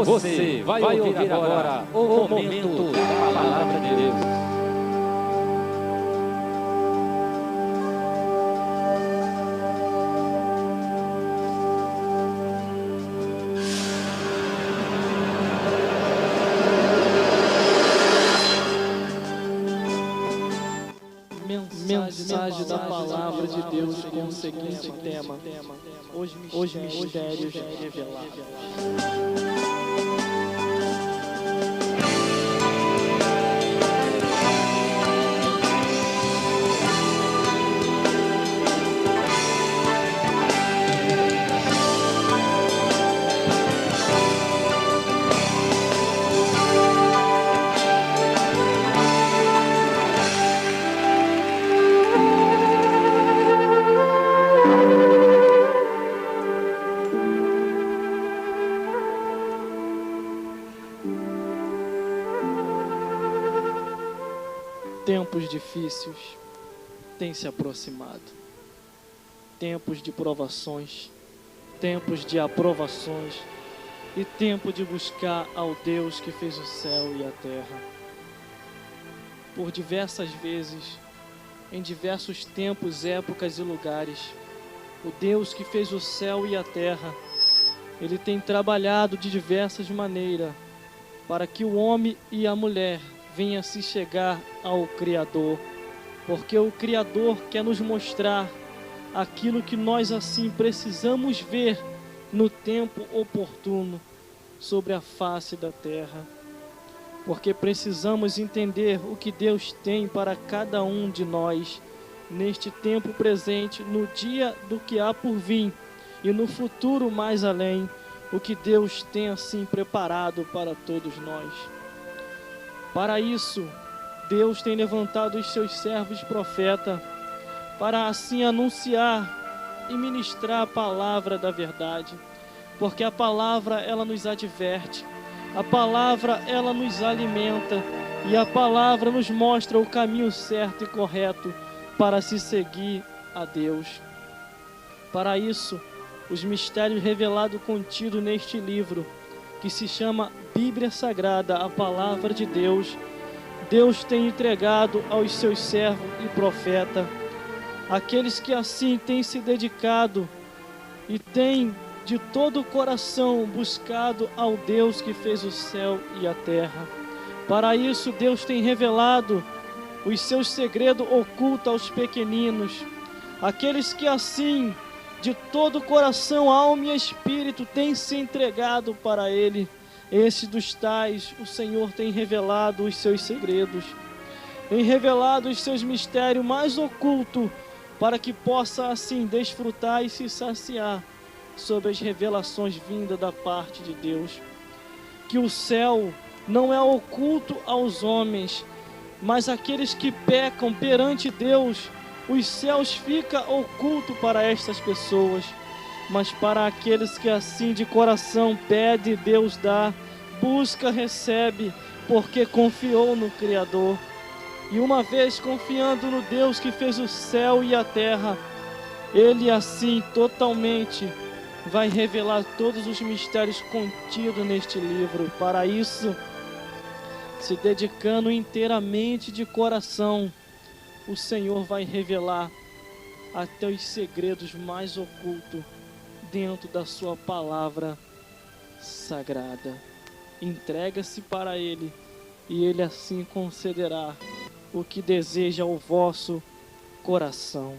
Você vai ouvir agora o momento da palavra de Deus. Mensagem da palavra de Deus com o seguinte tema: Os mistérios revelados. Tempos difíceis têm se aproximado. Tempos de provações, tempos de aprovações e tempo de buscar ao Deus que fez o céu e a terra. Por diversas vezes, em diversos tempos, épocas e lugares, o Deus que fez o céu e a terra, Ele tem trabalhado de diversas maneiras para que o homem e a mulher venha se chegar ao Criador, porque o Criador quer nos mostrar aquilo que nós assim precisamos ver no tempo oportuno sobre a face da terra, porque precisamos entender o que Deus tem para cada um de nós neste tempo presente, no dia do que há por vir e no futuro mais além, o que Deus tem assim preparado para todos nós. Para isso, Deus tem levantado os seus servos profetas para assim anunciar e ministrar a palavra da verdade, porque a palavra ela nos adverte, a palavra ela nos alimenta e a palavra nos mostra o caminho certo e correto para se seguir a Deus. Para isso, os mistérios revelados contidos neste livro, que se chama Bíblia Sagrada, a palavra de Deus, Deus tem entregado aos seus servos e profetas, aqueles que assim têm se dedicado e têm de todo o coração buscado ao Deus que fez o céu e a terra. Para isso, Deus tem revelado os seus segredos ocultos aos pequeninos, aqueles que assim, de todo o coração, alma e espírito, têm se entregado para Ele. Esses dos tais, o Senhor tem revelado os seus segredos, tem revelado os seus mistérios mais ocultos, para que possa assim desfrutar e se saciar sobre as revelações vindas da parte de Deus. Que o céu não é oculto aos homens, mas aqueles que pecam perante Deus, os céus ficam ocultos para estas pessoas. Mas para aqueles que assim de coração pede, Deus dá, busca, recebe, porque confiou no Criador. E uma vez confiando no Deus que fez o céu e a terra, Ele assim totalmente vai revelar todos os mistérios contidos neste livro. Para isso, se dedicando inteiramente de coração, o Senhor vai revelar até os segredos mais ocultos dentro da sua palavra sagrada. Entrega-se para Ele e Ele assim concederá o que deseja ao vosso coração.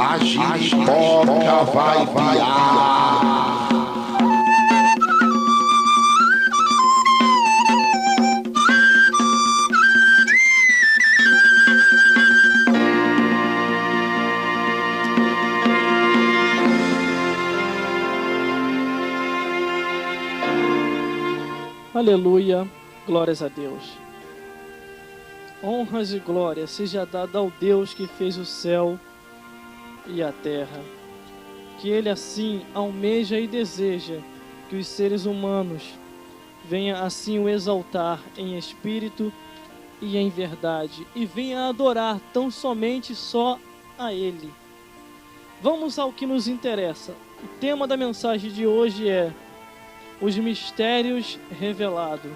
A gingoca vai viar. Aleluia, glórias a Deus. Honras e glórias seja dada ao Deus que fez o céu e a terra. Que Ele assim almeja e deseja que os seres humanos venham assim o exaltar em espírito e em verdade, e venha adorar tão somente só a Ele. Vamos ao que nos interessa. O tema da mensagem de hoje é os mistérios revelados.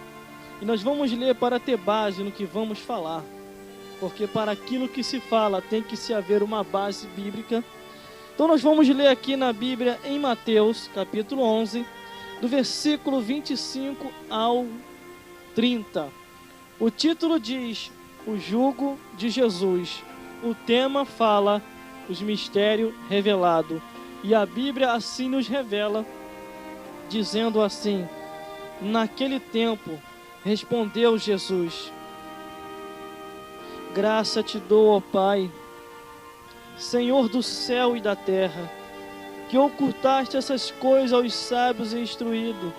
E nós vamos ler para ter base no que vamos falar, porque para aquilo que se fala tem que se haver uma base bíblica. Então nós vamos ler aqui na Bíblia em Mateus capítulo 11, do versículo 25 ao 30. O título diz: o jugo de Jesus. O tema fala os mistérios revelados. E a Bíblia assim nos revela, dizendo assim: naquele tempo respondeu Jesus: graça te dou, ó Pai, Senhor do céu e da terra, que ocultaste essas coisas aos sábios e instruídos,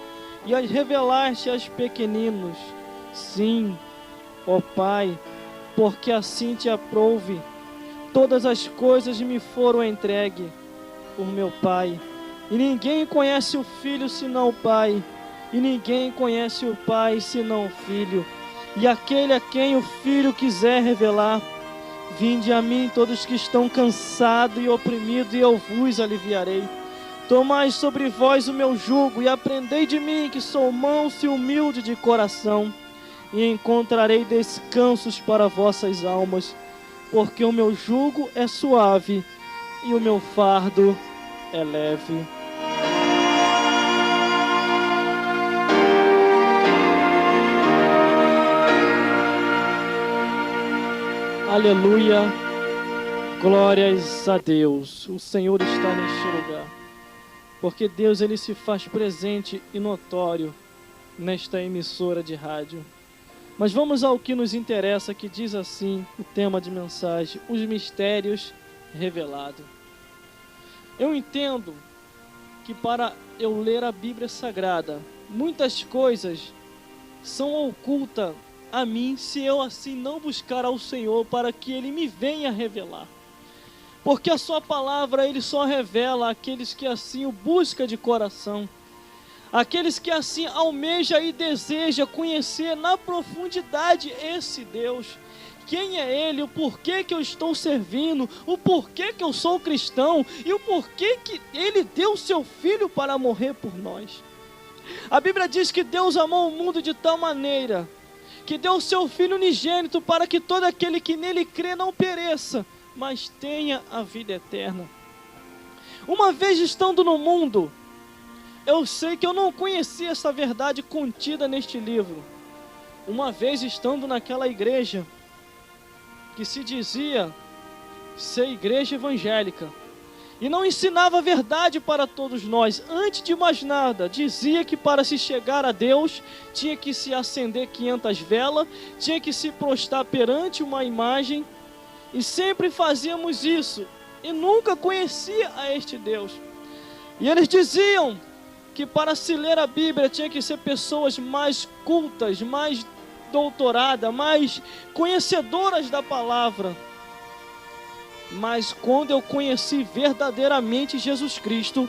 e as revelaste aos pequeninos. Sim, ó Pai, porque assim te aprouve. Todas as coisas me foram entregues por meu Pai, e ninguém conhece o Filho senão o Pai, e ninguém conhece o Pai senão o Filho, e aquele a quem o Filho quiser revelar. Vinde a mim todos que estão cansados e oprimidos, e eu vos aliviarei. Tomai sobre vós o meu jugo, e aprendei de mim, que sou manso e humilde de coração, e encontrarei descansos para vossas almas, porque o meu jugo é suave, e o meu fardo é leve. Aleluia, glórias a Deus. O Senhor está neste lugar, porque Deus ele se faz presente e notório nesta emissora de rádio. Mas vamos ao que nos interessa, que diz assim o tema de mensagem: os mistérios revelados. Eu entendo que para eu ler a Bíblia Sagrada, muitas coisas são ocultas a mim se eu assim não buscar ao Senhor para que Ele me venha revelar. Porque a sua palavra Ele só revela àqueles que assim o buscam de coração. Aqueles que assim almeja e deseja conhecer na profundidade esse Deus. Quem é Ele, o porquê que eu estou servindo, o porquê que eu sou cristão e o porquê que Ele deu o seu Filho para morrer por nós. A Bíblia diz que Deus amou o mundo de tal maneira que deu o seu Filho unigênito para que todo aquele que nele crê não pereça, mas tenha a vida eterna. Uma vez estando no mundo, eu sei que eu não conhecia essa verdade contida neste livro. Uma vez estando naquela igreja que se dizia ser igreja evangélica, e não ensinava a verdade para todos nós. Antes de mais nada, dizia que para se chegar a Deus, tinha que se acender 500 velas, tinha que se prostrar perante uma imagem, e sempre fazíamos isso, e nunca conhecia a este Deus. E eles diziam que para se ler a Bíblia, tinha que ser pessoas mais cultas, mais doutoradas, mais conhecedoras da palavra. Mas quando eu conheci verdadeiramente Jesus Cristo,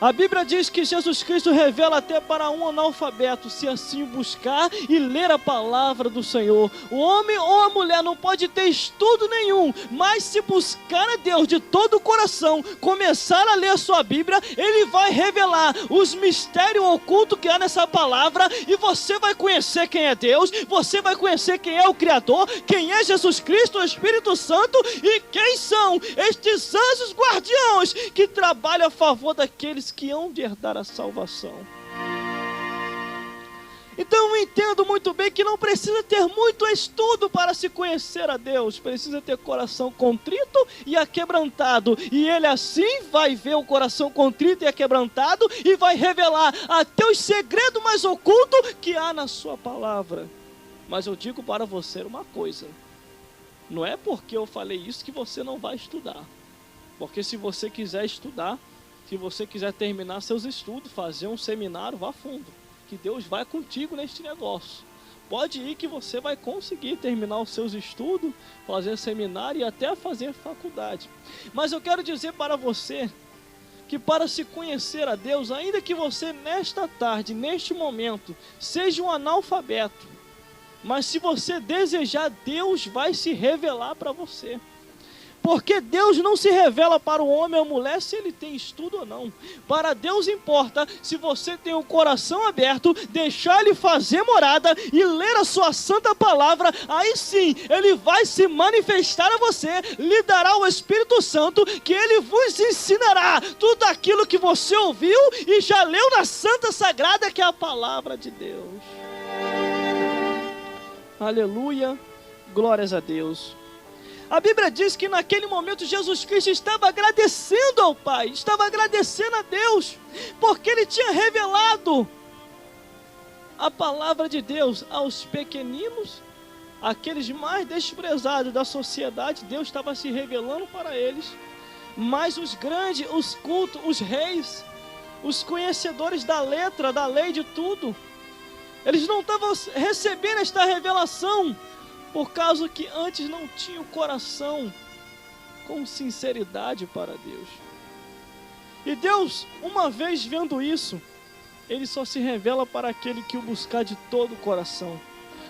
a Bíblia diz que Jesus Cristo revela até para um analfabeto, se assim buscar e ler a palavra do Senhor. O homem ou a mulher não pode ter estudo nenhum, mas se buscar a Deus de todo o coração, começar a ler a sua Bíblia, Ele vai revelar os mistérios ocultos que há nessa palavra, e você vai conhecer quem é Deus, você vai conhecer quem é o Criador, quem é Jesus Cristo, o Espírito Santo, e quem são estes anjos guardiões que trabalham a favor daqueles que hão de herdar a salvação. Então eu entendo muito bem que não precisa ter muito estudo para se conhecer a Deus. Precisa ter coração contrito e aquebrantado. E Ele assim vai ver o coração contrito e aquebrantado e vai revelar até os segredos mais ocultos que há na sua palavra. Mas eu digo para você uma coisa: não é porque eu falei isso que você não vai estudar. Porque se você quiser estudar, se você quiser terminar seus estudos, fazer um seminário, vá a fundo. que Deus vai contigo neste negócio. Pode ir que você vai conseguir terminar os seus estudos, fazer seminário e até fazer faculdade. Mas eu quero dizer para você que para se conhecer a Deus, ainda que você nesta tarde, neste momento, seja um analfabeto, mas se você desejar, Deus vai se revelar para você. Porque Deus não se revela para o homem ou a mulher se ele tem estudo ou não. Para Deus importa se você tem o coração aberto, deixar Ele fazer morada e ler a sua santa palavra. Aí sim, Ele vai se manifestar a você, lhe dará o Espírito Santo, que Ele vos ensinará tudo aquilo que você ouviu e já leu na Santa Sagrada, que é a palavra de Deus. Aleluia, glórias a Deus. A Bíblia diz que naquele momento Jesus Cristo estava agradecendo ao Pai, estava agradecendo a Deus, porque Ele tinha revelado a palavra de Deus aos pequeninos, aqueles mais desprezados da sociedade. Deus estava se revelando para eles, mas os grandes, os cultos, os reis, os conhecedores da letra, da lei, de tudo, eles não estavam recebendo esta revelação, por causa que antes não tinha o coração com sinceridade para Deus. E Deus, uma vez vendo isso, Ele só se revela para aquele que o buscar de todo o coração.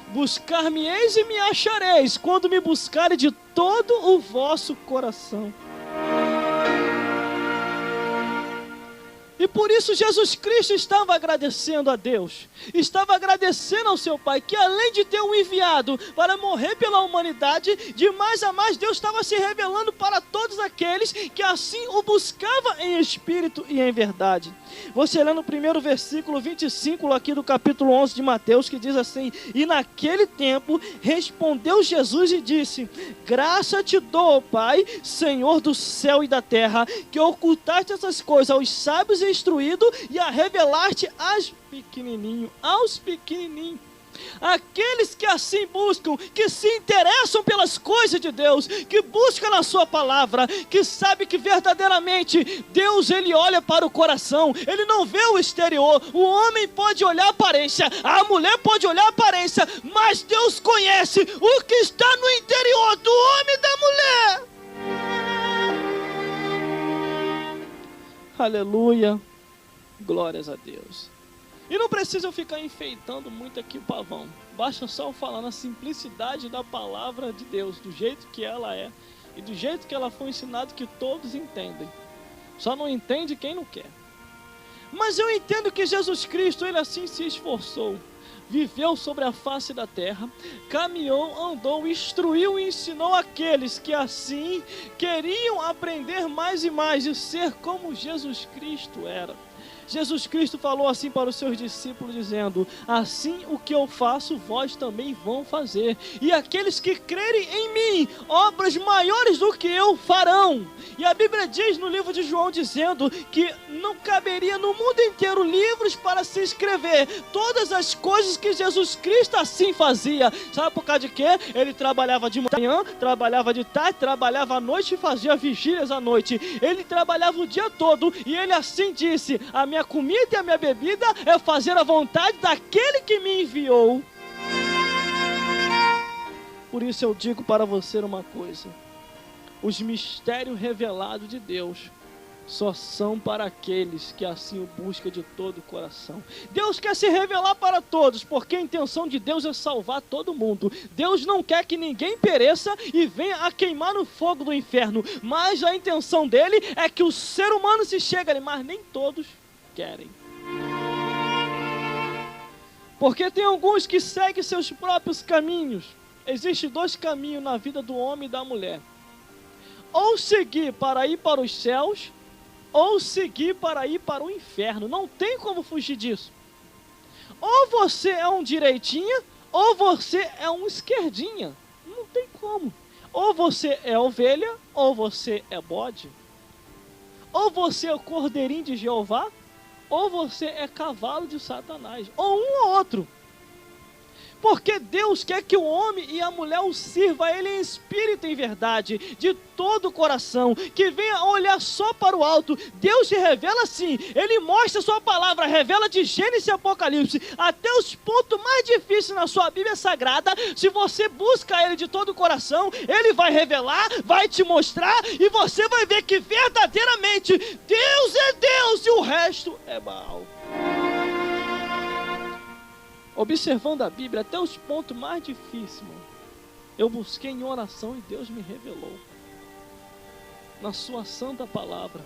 Buscar-me-eis e me achareis, quando me buscarem de todo o vosso coração. E por isso Jesus Cristo estava agradecendo a Deus, estava agradecendo ao seu Pai, que além de ter o enviado para morrer pela humanidade, de mais a mais Deus estava se revelando para todos aqueles que assim o buscavam em espírito e em verdade. Você lê no primeiro versículo 25 aqui do capítulo 11 de Mateus, que diz assim: e naquele tempo respondeu Jesus e disse: graça te dou, Pai, Senhor do céu e da terra, que ocultaste essas coisas aos sábios e instruídos e a revelaste aos pequenininhos. Aqueles que assim buscam, que se interessam pelas coisas de Deus, que buscam na sua palavra, que sabe que verdadeiramente Deus, Ele olha para o coração, Ele não vê o exterior. O homem pode olhar a aparência, a mulher pode olhar a aparência, mas Deus conhece o que está no interior do homem e da mulher. Aleluia, glórias a Deus. E não precisa ficar enfeitando muito aqui o pavão. Basta só falar na simplicidade da palavra de Deus, do jeito que ela é e do jeito que ela foi ensinada, que todos entendem. Só não entende quem não quer. Mas eu entendo que Jesus Cristo, Ele assim se esforçou, viveu sobre a face da terra, caminhou, andou, instruiu e ensinou aqueles que assim queriam aprender mais e mais e ser como Jesus Cristo era. Jesus Cristo falou assim para os seus discípulos, dizendo: assim o que eu faço, vós também vão fazer. E aqueles que crerem em mim, obras maiores do que eu farão. E a Bíblia diz no livro de João, dizendo que não caberia no mundo inteiro livros para se escrever todas as coisas que Jesus Cristo assim fazia. Sabe por causa de quê? Ele trabalhava de manhã, trabalhava de tarde, trabalhava à noite e fazia vigílias à noite. Ele trabalhava o dia todo e ele assim disse: a minha comida e a minha bebida é fazer a vontade daquele que me enviou. Por isso eu digo para você uma coisa: os mistérios revelados de Deus só são para aqueles que assim o buscam de todo o coração. Deus quer se revelar para todos, porque a intenção de Deus é salvar todo mundo. Deus não quer que ninguém pereça e venha a queimar no fogo do inferno, mas a intenção dele é que o ser humano se chegue ali, mas nem todos querem. Porque tem alguns que seguem seus próprios caminhos. Existem dois caminhos na vida do homem e da mulher: ou seguir para ir para os céus, ou seguir para ir para o inferno. Não tem como fugir disso. Ou você é um direitinha, ou você é um esquerdinha. Não tem como. Ou você é ovelha, ou você é bode. Ou você é o cordeirinho de Jeová, ou você é cavalo de Satanás. Ou um ou outro. Porque Deus quer que o homem e a mulher o sirva a Ele em espírito e em verdade, de todo o coração, que venha olhar só para o alto. Deus se revela assim, Ele mostra a sua palavra, revela de Gênesis e Apocalipse, até os pontos mais difíceis na sua Bíblia Sagrada. Se você busca Ele de todo o coração, Ele vai revelar, vai te mostrar, e você vai ver que verdadeiramente Deus é Deus e o resto é Baal. Observando a Bíblia, até os pontos mais difíceis, mano, eu busquei em oração e Deus me revelou na sua santa palavra.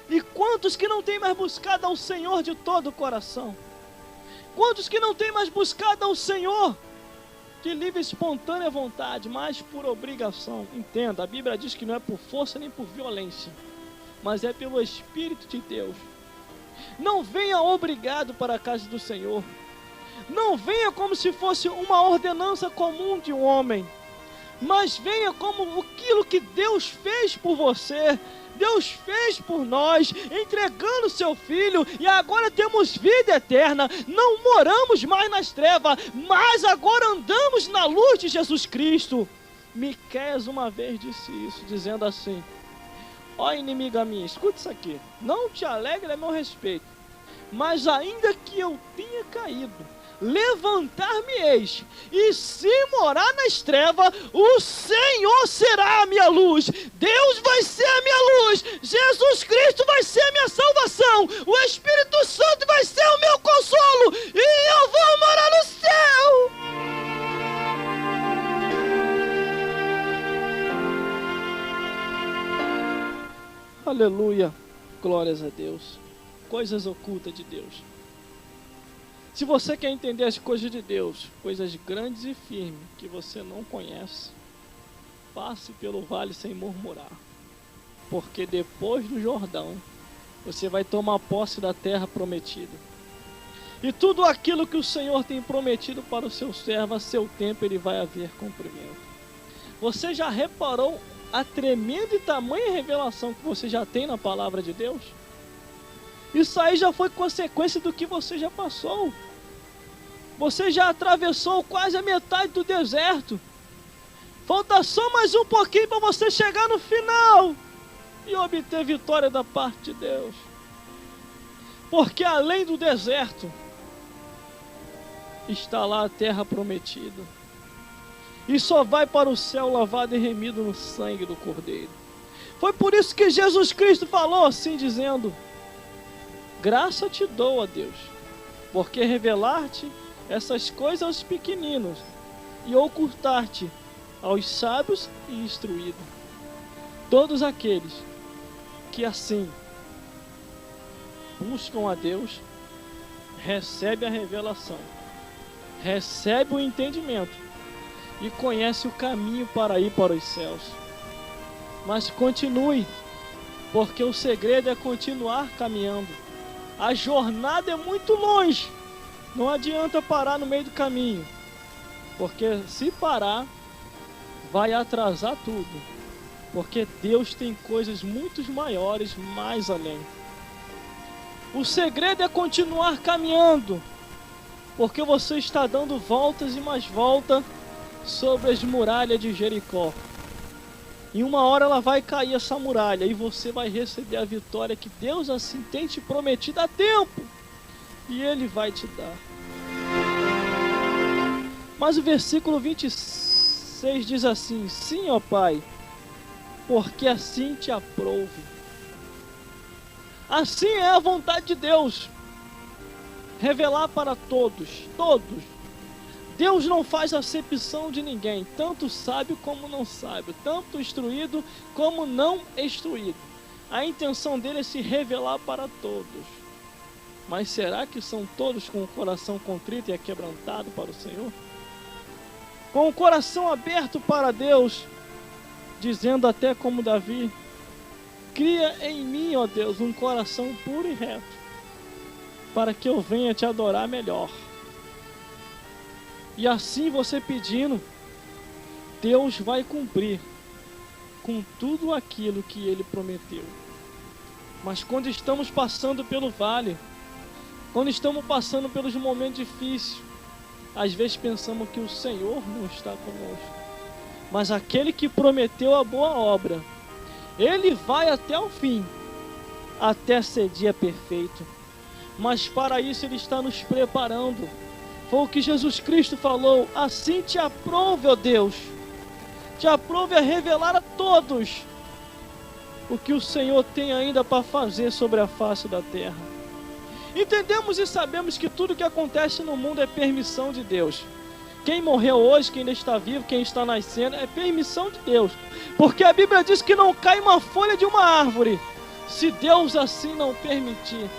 E quantos que não têm mais buscado ao Senhor de todo o coração? Quantos que não têm mais buscado ao Senhor de livre e espontânea vontade, mas por obrigação? Entenda, a Bíblia diz que não é por força nem por violência, mas é pelo Espírito de Deus. Não venha obrigado para a casa do Senhor. Não venha como se fosse uma ordenança comum de um homem, mas venha como aquilo que Deus fez por você, Deus fez por nós, entregando seu Filho, e agora temos vida eterna. Não moramos mais nas trevas, mas agora andamos na luz de Jesus Cristo. Miqueias uma vez disse isso, dizendo assim: ó inimiga minha, escuta isso aqui, não te alegre a meu respeito, mas ainda que eu tenha caído, levantar-me-eis, e se morar nas trevas, o Senhor será a minha luz. Deus vai ser a minha luz, Jesus Cristo vai ser a minha salvação, o Espírito Santo vai ser o meu consolo, e eu vou morar no céu. Aleluia, glórias a Deus. Coisas ocultas de Deus. Se você quer entender as coisas de Deus, coisas grandes e firmes que você não conhece, passe pelo vale sem murmurar, porque depois do Jordão você vai tomar posse da terra prometida, e tudo aquilo que o Senhor tem prometido para o seu servo, a seu tempo ele vai haver cumprimento. Você já reparou a tremenda e tamanha revelação que você já tem na palavra de Deus? Isso aí já foi consequência do que você já passou. Você já atravessou quase a metade do deserto. Falta só mais um pouquinho para você chegar no final e obter vitória da parte de Deus. Porque além do deserto está lá a terra prometida. E só vai para o céu lavado e remido no sangue do Cordeiro. Foi por isso que Jesus Cristo falou assim, dizendo: graça te dou, ó Deus, porque revelar-te essas coisas aos pequeninos e ocultar-te aos sábios e instruídos. Todos aqueles que assim buscam a Deus, recebem a revelação, recebem o entendimento e conhecem o caminho para ir para os céus. Mas continue, porque o segredo é continuar caminhando. A jornada é muito longe. Não adianta parar no meio do caminho, porque se parar, vai atrasar tudo. Porque Deus tem coisas muito maiores mais além. O segredo é continuar caminhando, porque você está dando voltas e mais voltas sobre as muralhas de Jericó. Em uma hora ela vai cair, essa muralha, e você vai receber a vitória que Deus assim tem te prometido há tempo, e Ele vai te dar. Mas o versículo 26 diz assim: sim, ó Pai, porque assim te aprouve. Assim é a vontade de Deus, revelar para todos, todos. Deus não faz acepção de ninguém, tanto sábio como não sábio, tanto instruído como não instruído. A intenção dele é se revelar para todos. Mas será que são todos com o coração contrito e aquebrantado para o Senhor? Com o coração aberto para Deus, dizendo até como Davi: cria em mim, ó Deus, um coração puro e reto, para que eu venha te adorar melhor. E assim você pedindo, Deus vai cumprir com tudo aquilo que Ele prometeu. Mas quando estamos passando pelo vale, quando estamos passando pelos momentos difíceis, às vezes pensamos que o Senhor não está conosco. Mas aquele que prometeu a boa obra, Ele vai até o fim, até ser dia perfeito. Mas para isso Ele está nos preparando. Foi o que Jesus Cristo falou: assim te aprove, ó Deus, te aprove a revelar a todos o que o Senhor tem ainda para fazer sobre a face da terra. Entendemos e sabemos que tudo que acontece no mundo é permissão de Deus. Quem morreu hoje, quem ainda está vivo, quem está nascendo, é permissão de Deus. Porque a Bíblia diz que não cai uma folha de uma árvore, se Deus assim não permitir.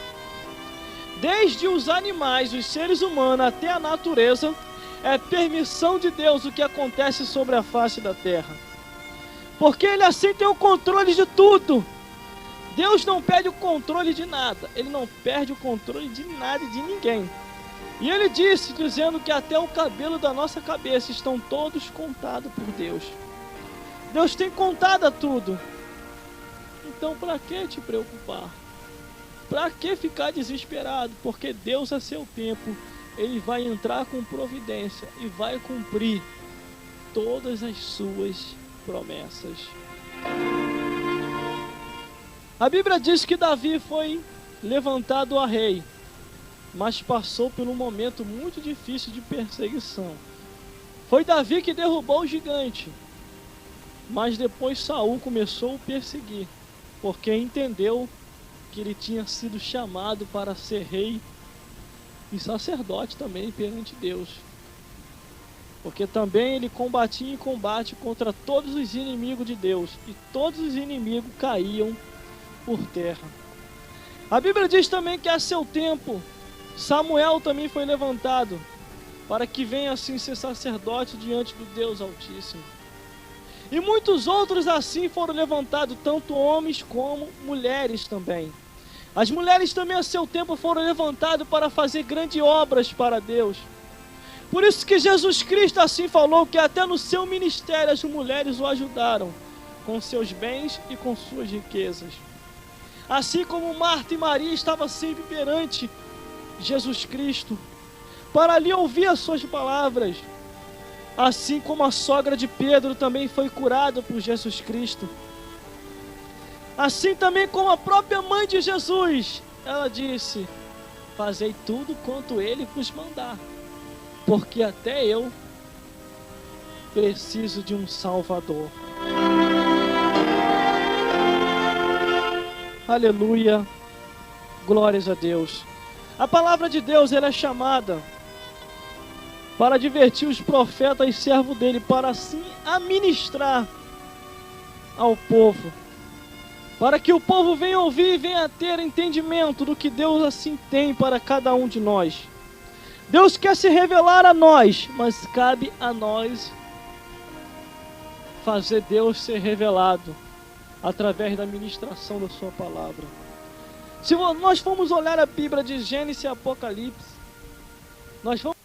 Desde os animais, os seres humanos, até a natureza, é permissão de Deus o que acontece sobre a face da terra. Porque Ele assim tem o controle de tudo. Deus não perde o controle de nada. Ele não perde o controle de nada e de ninguém. E Ele disse, dizendo que até o cabelo da nossa cabeça estão todos contados por Deus. Deus tem contado a tudo. Então para que te preocupar? Para que ficar desesperado? Porque Deus a seu tempo, Ele vai entrar com providência e vai cumprir todas as suas promessas. A Bíblia diz que Davi foi levantado a rei, mas passou por um momento muito difícil de perseguição. Foi Davi que derrubou o gigante, mas depois Saul começou a perseguir, porque entendeu que ele tinha sido chamado para ser rei e sacerdote também perante Deus. Porque também ele combatia em combate contra todos os inimigos de Deus, e todos os inimigos caíam por terra. A Bíblia diz também que a seu tempo Samuel também foi levantado para que venha assim ser sacerdote diante do Deus Altíssimo. E muitos outros assim foram levantados, tanto homens como mulheres também. As mulheres também a seu tempo foram levantadas para fazer grandes obras para Deus. Por isso que Jesus Cristo assim falou que até no seu ministério as mulheres o ajudaram com seus bens e com suas riquezas. Assim como Marta e Maria estavam sempre perante Jesus Cristo para ali ouvir as suas palavras, assim como a sogra de Pedro também foi curada por Jesus Cristo, assim também como a própria mãe de Jesus, ela disse: fazei tudo quanto Ele vos mandar, porque até eu preciso de um Salvador. Aleluia, glórias a Deus. A palavra de Deus, ela é chamada para advertir os profetas e servos dele, para assim administrar ao povo, para que o povo venha ouvir e venha ter entendimento do que Deus assim tem para cada um de nós. Deus quer se revelar a nós, mas cabe a nós fazer Deus ser revelado através da ministração da sua palavra. Se nós formos olhar a Bíblia de Gênesis e Apocalipse, nós vamos...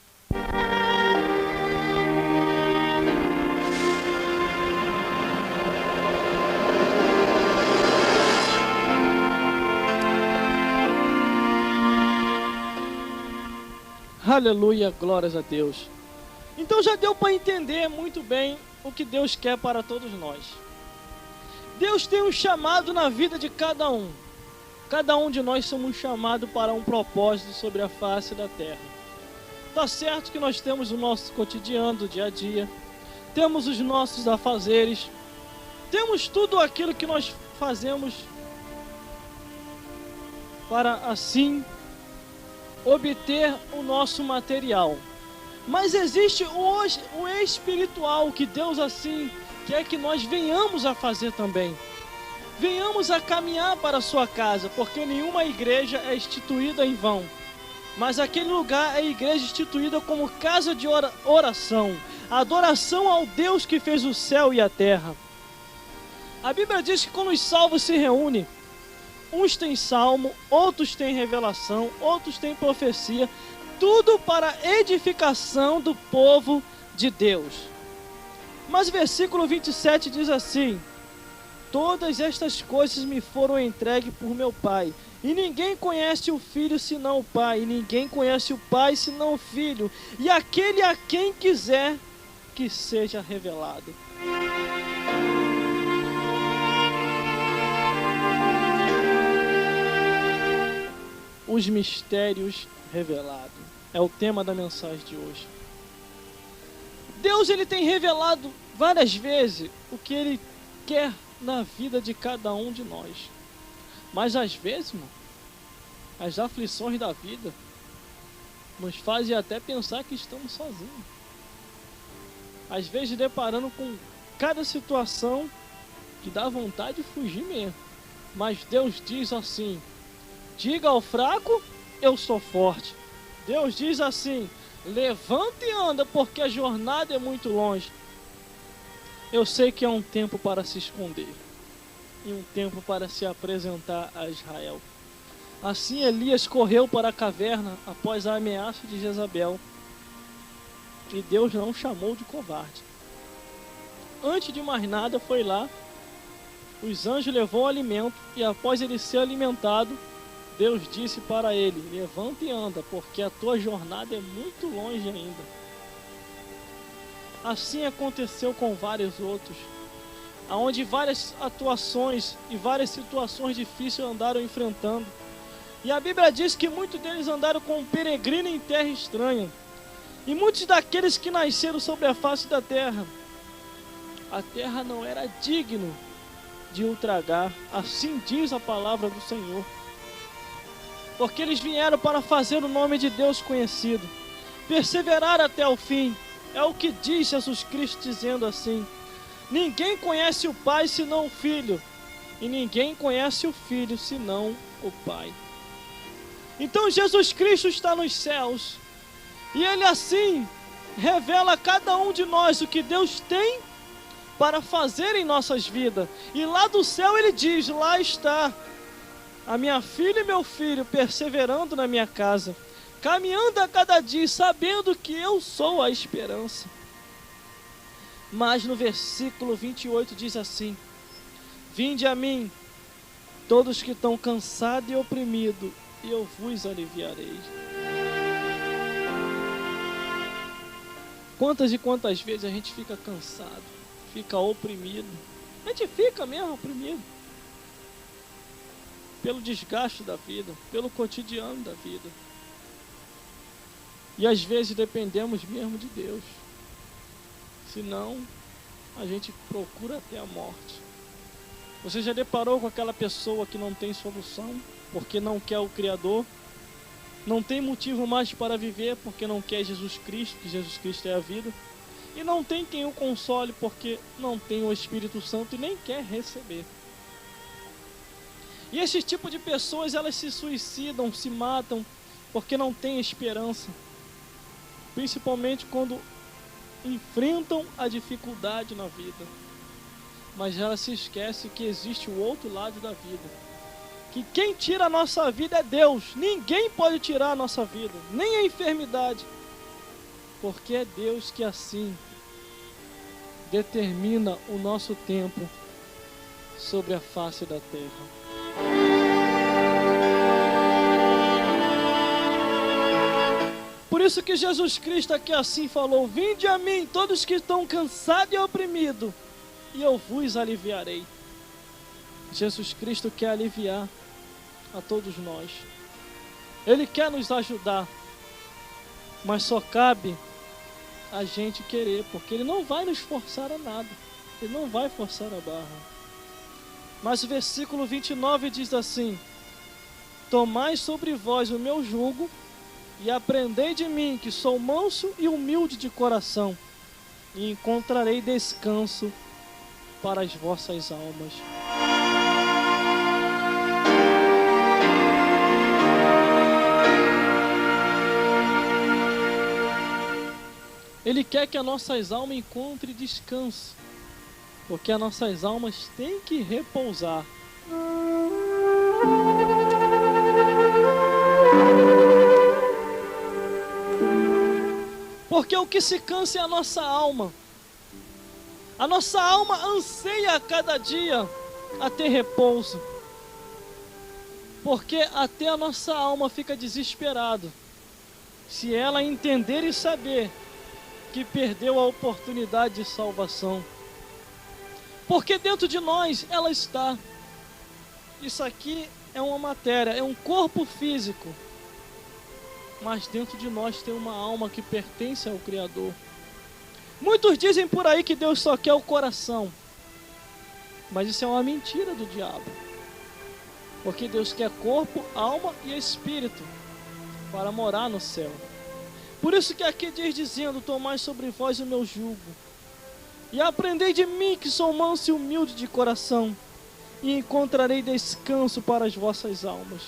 Aleluia, glórias a Deus. Então já deu para entender muito bem o que Deus quer para todos nós. Deus tem um chamado na vida de cada um. Cada um de nós somos chamados para um propósito sobre a face da terra. Tá certo que nós temos o nosso cotidiano do dia a dia, temos os nossos afazeres, temos tudo aquilo que nós fazemos para assim obter o nosso material. Mas existe o espiritual, que Deus assim quer que nós venhamos a fazer também. Venhamos a caminhar para a sua casa, porque nenhuma igreja é instituída em vão. Mas aquele lugar é a igreja instituída como casa de oração, adoração ao Deus que fez o céu e a terra. A Bíblia diz que quando os salvos se reúnem, uns têm salmo, outros têm revelação, outros têm profecia, tudo para a edificação do povo de Deus. Mas versículo 27 diz assim: todas estas coisas me foram entregues por meu Pai. E ninguém conhece o Filho senão o Pai, e ninguém conhece o Pai senão o Filho, e aquele a quem quiser que seja revelado. Os mistérios revelados é o tema da mensagem de hoje. Deus, ele tem revelado várias vezes o que ele quer na vida de cada um de nós. Mas às vezes, irmão, as aflições da vida nos fazem até pensar que estamos sozinhos. Às vezes deparando com cada situação que dá vontade de fugir mesmo. Mas Deus diz assim: diga ao fraco, eu sou forte. Deus diz assim: levanta e anda, porque a jornada é muito longe. Eu sei que é um tempo para se esconder e um tempo para se apresentar a Israel. Assim Elias correu para a caverna após a ameaça de Jezabel, e Deus não o chamou de covarde. Antes de mais nada, foi lá, os anjos levou o alimento, e após ele ser alimentado, Deus disse para ele: levanta e anda, porque a tua jornada é muito longe ainda. Assim aconteceu com vários outros, aonde várias atuações e várias situações difíceis andaram enfrentando. E a Bíblia diz que muitos deles andaram como um peregrino em terra estranha. E muitos daqueles que nasceram sobre a face da terra, a terra não era digno de o tragar, assim diz a palavra do Senhor. Porque eles vieram para fazer o nome de Deus conhecido, perseverar até o fim. É o que diz Jesus Cristo, dizendo assim: ninguém conhece o Pai senão o Filho, e ninguém conhece o Filho senão o Pai. Então Jesus Cristo está nos céus, e Ele assim revela a cada um de nós o que Deus tem para fazer em nossas vidas. E lá do céu Ele diz: lá está a minha filha e meu filho perseverando na minha casa, caminhando a cada dia, sabendo que eu sou a esperança. Mas no versículo 28 diz assim: vinde a mim, todos que estão cansados e oprimidos, e eu vos aliviarei. Quantas e quantas vezes a gente fica cansado, fica oprimido? A gente fica mesmo oprimido pelo desgaste da vida, pelo cotidiano da vida. E às vezes dependemos mesmo de Deus. Senão, a gente procura até a morte. Você já deparou com aquela pessoa que não tem solução, porque não quer o Criador? Não tem motivo mais para viver, porque não quer Jesus Cristo, que Jesus Cristo é a vida. E não tem quem o console, porque não tem o Espírito Santo e nem quer receber. E esse tipo de pessoas, elas se suicidam, se matam, porque não têm esperança. Principalmente quando enfrentam a dificuldade na vida. Mas elas se esquecem que existe o outro lado da vida. Que quem tira a nossa vida é Deus. Ninguém pode tirar a nossa vida, nem a enfermidade. Porque é Deus que assim determina o nosso tempo sobre a face da terra. Por isso que Jesus Cristo aqui assim falou: vinde a mim, todos que estão cansados e oprimidos, e eu vos aliviarei. Jesus Cristo quer aliviar a todos nós. Ele quer nos ajudar, mas só cabe a gente querer, porque Ele não vai nos forçar a nada. Ele não vai forçar a barra. Mas o versículo 29 diz assim: tomai sobre vós o meu jugo e aprendei de mim, que sou manso e humilde de coração, e encontrarei descanso para as vossas almas. Ele quer que as nossas almas encontrem descanso, porque as nossas almas têm que repousar. Porque o que se cansa é a nossa alma. A nossa alma anseia a cada dia a ter repouso. Porque até a nossa alma fica desesperada se ela entender e saber que perdeu a oportunidade de salvação. Porque dentro de nós ela está. Isso aqui é uma matéria, é um corpo físico. Mas dentro de nós tem uma alma que pertence ao Criador. Muitos dizem por aí que Deus só quer o coração. Mas isso é uma mentira do diabo. Porque Deus quer corpo, alma e espírito para morar no céu. Por isso que aqui diz dizendo: tomai sobre vós o meu jugo e aprendei de mim, que sou manso e humilde de coração, e encontrarei descanso para as vossas almas.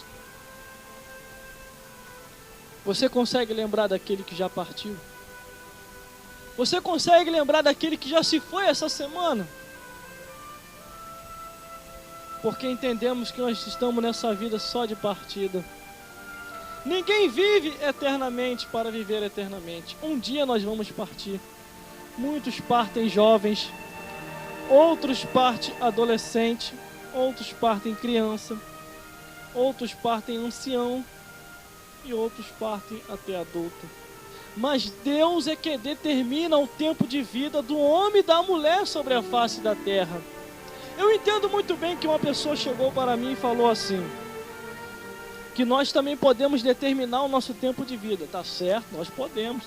Você consegue lembrar daquele que já partiu? Você consegue lembrar daquele que já se foi essa semana? Porque entendemos que nós estamos nessa vida só de partida. Ninguém vive eternamente para viver eternamente. Um dia nós vamos partir. Muitos partem jovens, outros partem adolescente, outros partem criança, outros partem ancião e outros partem até adulto. Mas Deus é que determina o tempo de vida do homem e da mulher sobre a face da terra. Eu entendo muito bem que uma pessoa chegou para mim e falou assim, que nós também podemos determinar o nosso tempo de vida. Tá certo, nós podemos.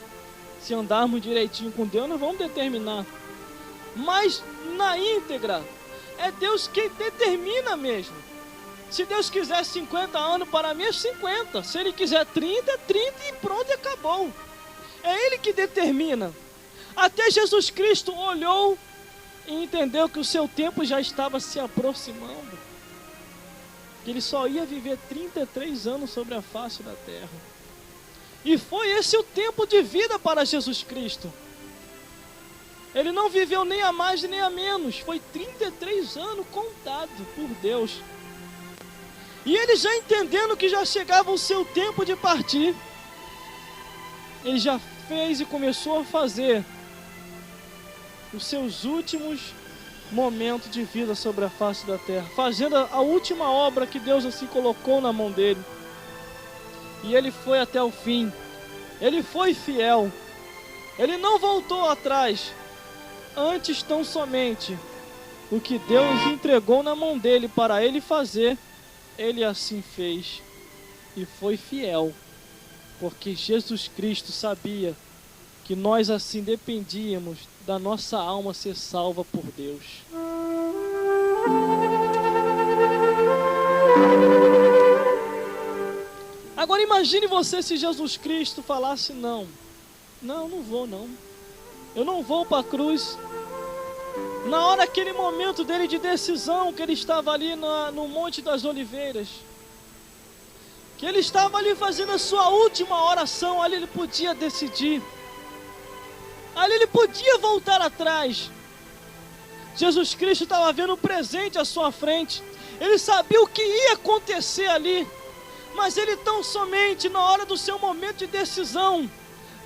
Se andarmos direitinho com Deus, nós vamos determinar. Mas na íntegra, é Deus quem determina mesmo. Se Deus quiser 50 anos, para mim é 50. Se Ele quiser 30, é 30 e pronto, e acabou. É Ele que determina. Até Jesus Cristo olhou e entendeu que o seu tempo já estava se aproximando. Que Ele só ia viver 33 anos sobre a face da terra. E foi esse o tempo de vida para Jesus Cristo. Ele não viveu nem a mais nem a menos. Foi 33 anos contado por Deus. E ele já entendendo que já chegava o seu tempo de partir, ele já fez e começou a fazer os seus últimos momentos de vida sobre a face da terra, fazendo a última obra que Deus assim colocou na mão dele. E ele foi até o fim. Ele foi fiel. Ele não voltou atrás. Antes, tão somente o que Deus entregou na mão dele para ele fazer, ele assim fez. E foi fiel. Porque Jesus Cristo sabia que nós assim dependíamos da nossa alma ser salva por Deus. Agora imagine você se Jesus Cristo falasse não, não vou não, eu não vou para a cruz. Na hora, aquele momento dele de decisão, que ele estava ali no Monte das Oliveiras, que ele estava ali fazendo a sua última oração, ali ele podia decidir, ali ele podia voltar atrás. Jesus Cristo estava vendo o presente à sua frente, ele sabia o que ia acontecer ali, mas ele tão somente na hora do seu momento de decisão,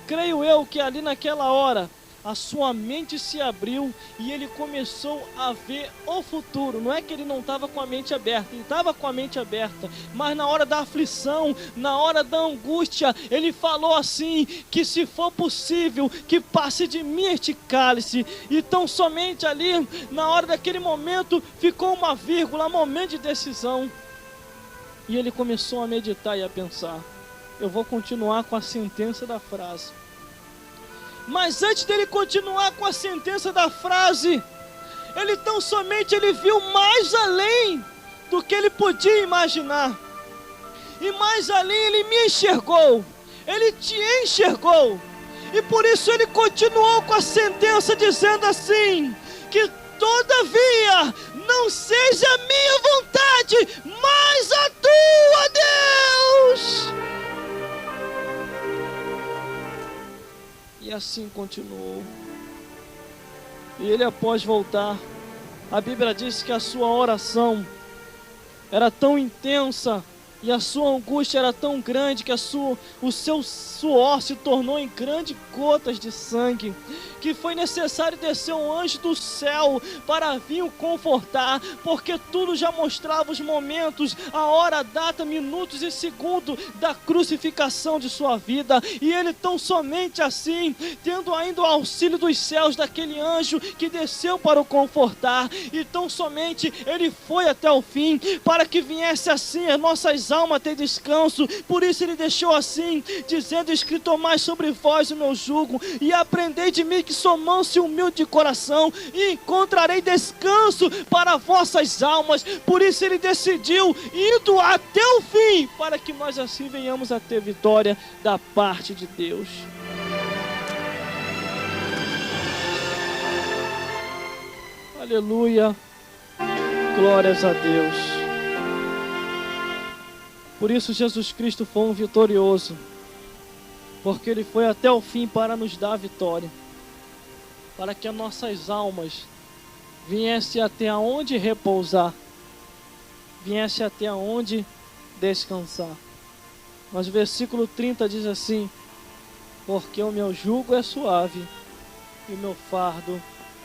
creio eu que ali naquela hora, a sua mente se abriu e ele começou a ver o futuro. Não é que ele não estava com a mente aberta, ele estava com a mente aberta, mas na hora da aflição, na hora da angústia, ele falou assim, que se for possível, que passe de mim este cálice. E tão somente ali, na hora daquele momento, ficou uma vírgula, um momento de decisão. E ele começou a meditar e a pensar, eu vou continuar com a sentença da frase. Mas antes dele continuar com a sentença da frase, ele tão somente ele viu mais além do que ele podia imaginar. E mais além ele me enxergou, ele te enxergou. E por isso ele continuou com a sentença dizendo assim, que todavia não seja a minha vontade, mas a tua, Deus. E assim continuou. E ele, após voltar, a Bíblia diz que a sua oração era tão intensa E a sua angústia era tão grande que o seu suor se tornou em grandes gotas de sangue, que foi necessário descer um anjo do céu para vir o confortar, porque tudo já mostrava os momentos, a hora, a data, minutos e segundo da crucificação de sua vida. E ele tão somente assim, tendo ainda o auxílio dos céus daquele anjo que desceu para o confortar, e tão somente ele foi até o fim, para que viesse assim as nossas almas ter descanso. Por isso ele deixou assim, dizendo: escrito mais sobre vós o meu jugo, e aprendei de mim que sou manso e humilde de coração, e encontrarei descanso para vossas almas. Por isso ele decidiu, indo até o fim, para que nós assim venhamos a ter vitória da parte de Deus. Aleluia, glórias a Deus. Por isso Jesus Cristo foi um vitorioso, porque ele foi até o fim para nos dar a vitória, para que as nossas almas viessem até onde repousar, viessem até onde descansar. Mas o versículo 30 diz assim: porque o meu jugo é suave e o meu fardo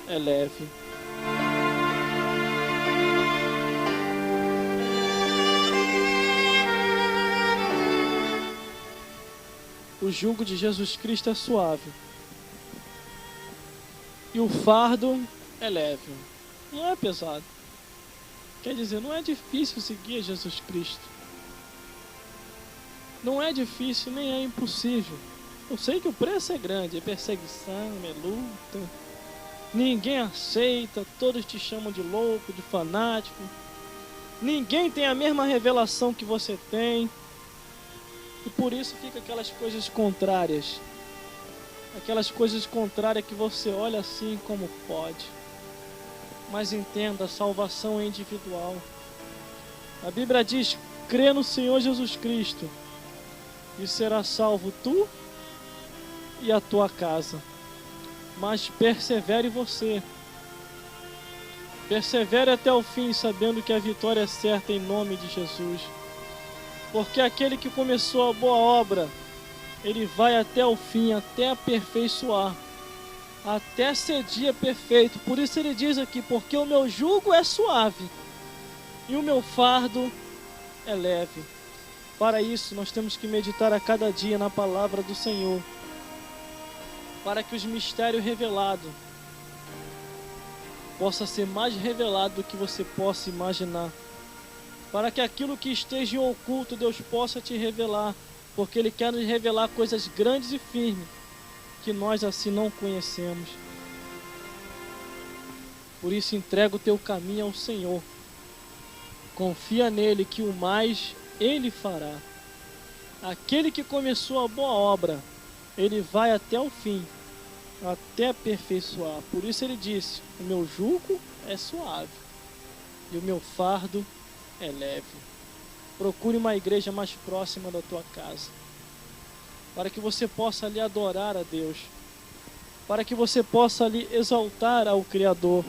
é leve. O jugo de Jesus Cristo é suave e o fardo é leve, não é pesado. Quer dizer, não é difícil seguir Jesus Cristo, não é difícil nem é impossível. Eu sei que o preço é grande, é perseguição, é luta, ninguém aceita, todos te chamam de louco, de fanático, ninguém tem a mesma revelação que você tem. E por isso fica aquelas coisas contrárias. Aquelas coisas contrárias que você olha assim, como pode. Mas entenda, a salvação é individual. A Bíblia diz: crê no Senhor Jesus Cristo e será salvo tu e a tua casa. Mas persevere você. Persevere até o fim, sabendo que a vitória é certa em nome de Jesus. Porque aquele que começou a boa obra, ele vai até o fim, até aperfeiçoar, até ser dia perfeito. Por isso ele diz aqui: porque o meu jugo é suave e o meu fardo é leve. Para isso nós temos que meditar a cada dia na palavra do Senhor, para que os mistérios revelados possa ser mais revelado do que você possa imaginar, para que aquilo que esteja em oculto Deus possa te revelar, porque Ele quer nos revelar coisas grandes e firmes que nós assim não conhecemos. Por isso entrega o teu caminho ao Senhor, confia nele que o mais Ele fará. Aquele que começou a boa obra, Ele vai até o fim, até aperfeiçoar. Por isso Ele disse: o meu jugo é suave e o meu fardo é leve. Procure uma igreja mais próxima da tua casa, para que você possa ali adorar a Deus, para que você possa ali exaltar ao Criador,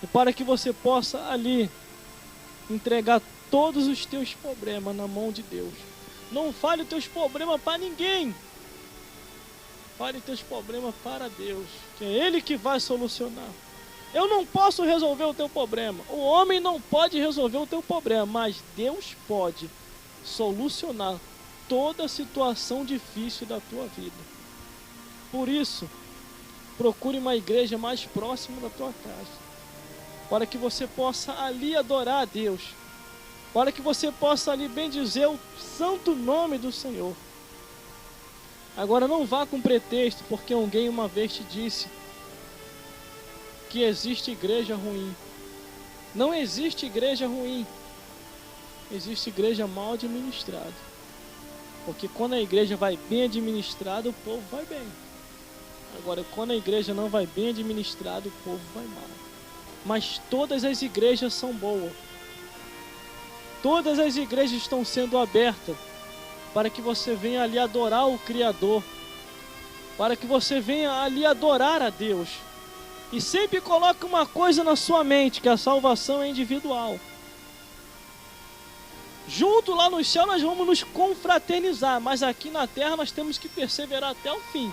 e para que você possa ali entregar todos os teus problemas na mão de Deus. Não fale os teus problemas para ninguém, fale os teus problemas para Deus, que é Ele que vai solucionar. Eu não posso resolver o teu problema, o homem não pode resolver o teu problema, mas Deus pode solucionar toda situação difícil da tua vida. Por isso, procure uma igreja mais próxima da tua casa, para que você possa ali adorar a Deus, para que você possa ali bendizer o santo nome do Senhor. Agora não vá com pretexto, porque alguém uma vez te disse que existe igreja ruim. Não existe igreja ruim, existe igreja mal administrada. Porque quando a igreja vai bem administrada, o povo vai bem. Agora, quando a igreja não vai bem administrada, o povo vai mal. Mas todas as igrejas são boas. Todas as igrejas estão sendo abertas para que você venha ali adorar o Criador, para que você venha ali adorar a Deus. E sempre coloque uma coisa na sua mente, que a salvação é individual. Junto lá no céu nós vamos nos confraternizar, mas aqui na terra nós temos que perseverar até o fim.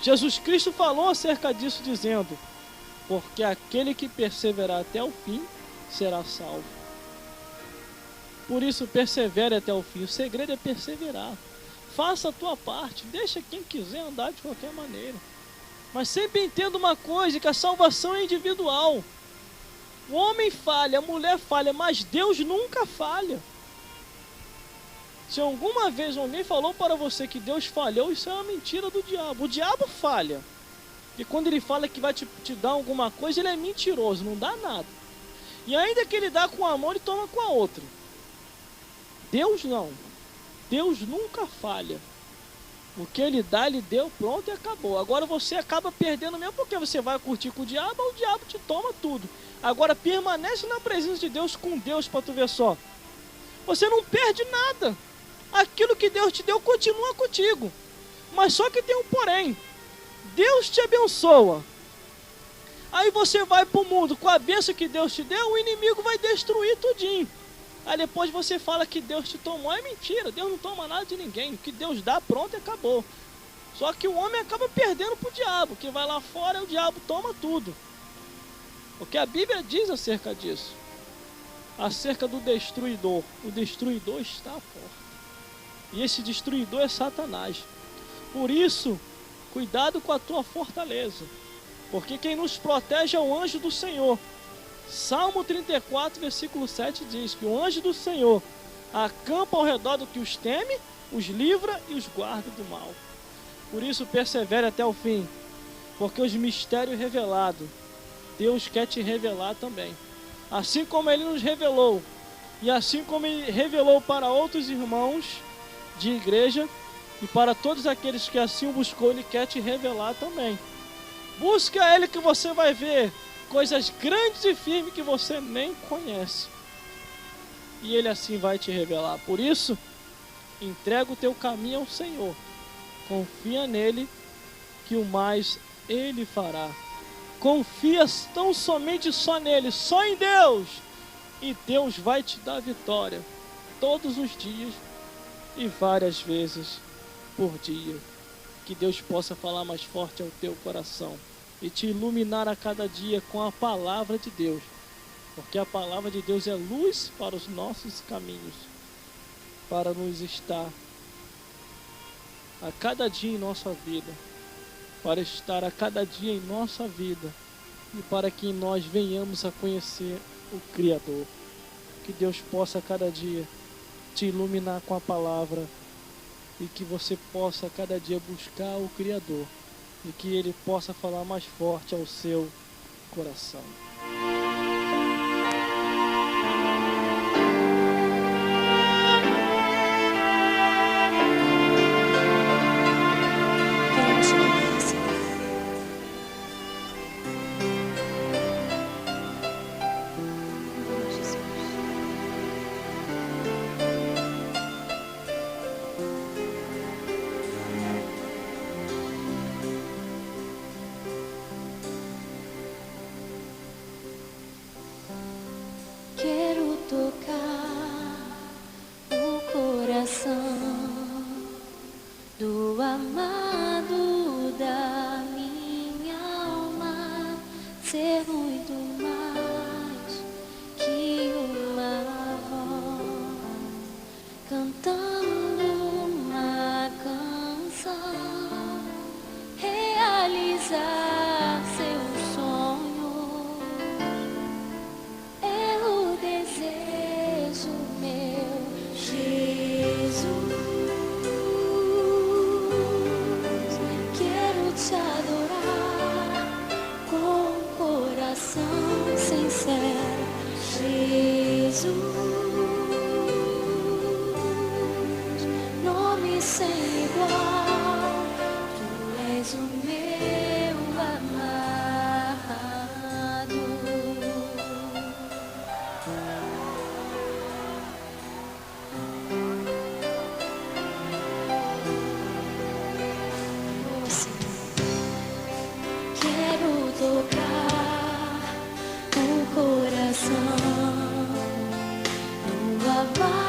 Jesus Cristo falou acerca disso dizendo: porque aquele que perseverar até o fim será salvo. Por isso persevere até o fim. O segredo é perseverar. Faça a tua parte, deixa quem quiser andar de qualquer maneira. Mas sempre entenda uma coisa, que a salvação é individual. O homem falha, a mulher falha, mas Deus nunca falha. Se alguma vez alguém falou para você que Deus falhou, isso é uma mentira do diabo. O diabo falha. E quando ele fala que vai te dar alguma coisa, ele é mentiroso, não dá nada. E ainda que ele dá com uma mão, ele toma com a outra. Deus não. Deus nunca falha. O que ele dá, ele deu, pronto e acabou. Agora você acaba perdendo mesmo porque você vai curtir com o diabo te toma tudo. Agora permanece na presença de Deus, com Deus, para tu ver só. Você não perde nada. Aquilo que Deus te deu continua contigo. Mas só que tem um porém. Deus te abençoa. Aí você vai para o mundo com a bênção que Deus te deu, o inimigo vai destruir tudinho. Aí depois você fala que Deus te tomou. É mentira, Deus não toma nada de ninguém. O que Deus dá, pronto e acabou. Só que o homem acaba perdendo para o diabo. Que vai lá fora, o diabo toma tudo. O que a Bíblia diz acerca disso? Acerca do destruidor. O destruidor está à porta. E esse destruidor é Satanás. Por isso, cuidado com a tua fortaleza. Porque quem nos protege é o anjo do Senhor. Salmo 34, versículo 7 diz que o anjo do Senhor acampa ao redor do que os teme, os livra e os guarda do mal. Por isso persevere até o fim, porque os mistérios revelados, Deus quer te revelar também. Assim como Ele nos revelou, e assim como Ele revelou para outros irmãos de igreja, e para todos aqueles que assim o buscou, Ele quer te revelar também. Busca Ele que você vai ver coisas grandes e firmes que você nem conhece. E Ele assim vai te revelar. Por isso, entrega o teu caminho ao Senhor. Confia nele, que o mais Ele fará. Confia tão somente só nele, só em Deus. E Deus vai te dar vitória todos os dias e várias vezes por dia. Que Deus possa falar mais forte ao teu coração e te iluminar a cada dia com a palavra de Deus, porque a palavra de Deus é luz para os nossos caminhos, para nos estar a cada dia em nossa vida, para estar a cada dia em nossa vida e para que nós venhamos a conhecer o Criador. Que Deus possa a cada dia te iluminar com a palavra e que você possa a cada dia buscar o Criador e que Ele possa falar mais forte ao seu coração. Quero tocar o coração do amado da minha alma, ser muito mais que uma voz, cantando uma canção, realizar seus sonhos. É o desejo meu, Jesus. Quero te adorar com o coração sincero, Jesus. Nome sem igual, tu és o meu amado. Quero tocar o coração do amado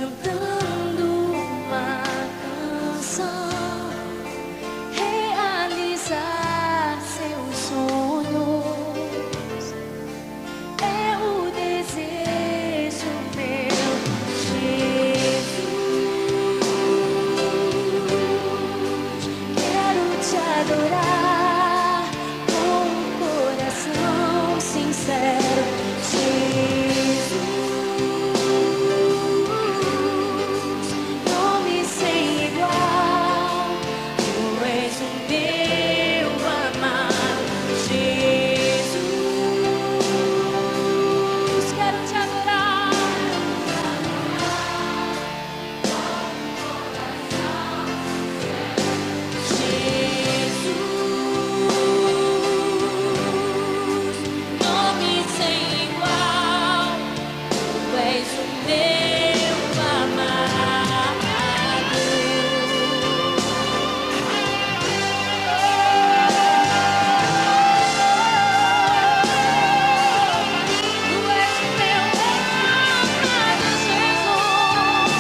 cantando uma canção, realizar seus sonhos é o desejo meu, Jesus. Quero te adorar com um coração sincero, Jesus. Nome sem igual, tu és o meu amado, Jesus. Quero te adorar. Jesus, nome sem igual, tu és o meu amado. Tu és o meu amado, Jesus,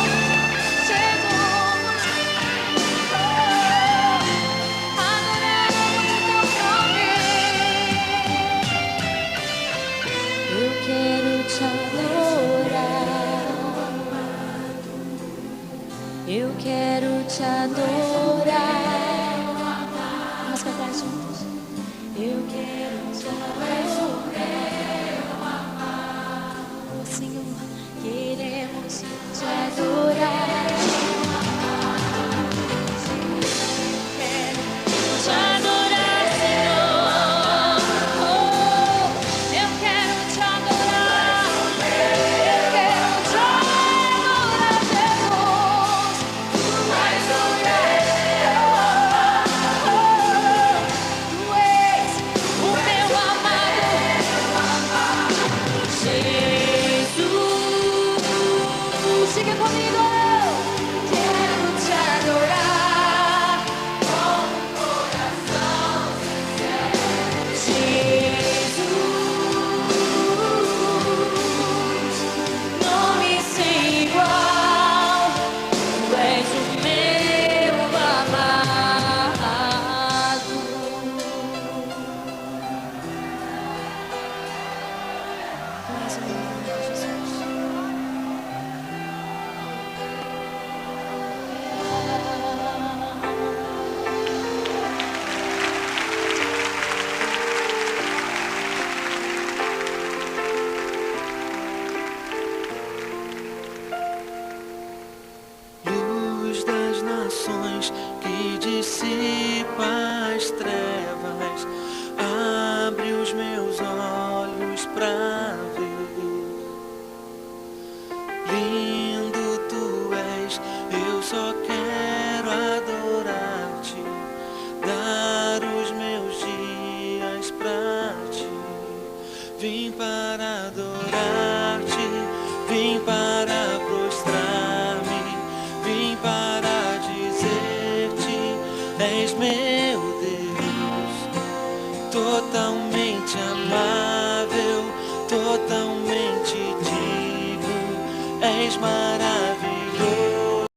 Jesus. Adoramos o teu nome. Eu quero te adorar. Eu quero te adorar. Vamos cantar juntos. Eu quero te adorar. Senhor, queremos te adorar. Te adorar, Senhor. Oh, eu quero te adorar. Eu quero te adorar, Jesus. Tu és o meu amado. Tu és o meu amado, Jesus. Siga comigo. Quero te adorar com um coração sincero, Jesus. Nome sem igual, tu és o meu amado. Mais uma vez, Jesus. Luz das nações que dissipa as trevas, abre os meus olhos pra ver. Lindo tu és, eu só quero adorar-te, dar os meus dias pra ti. Vim para adorar-te, vim para prostrar-me, vim para dizer-te, és meu Deus, totalmente amado.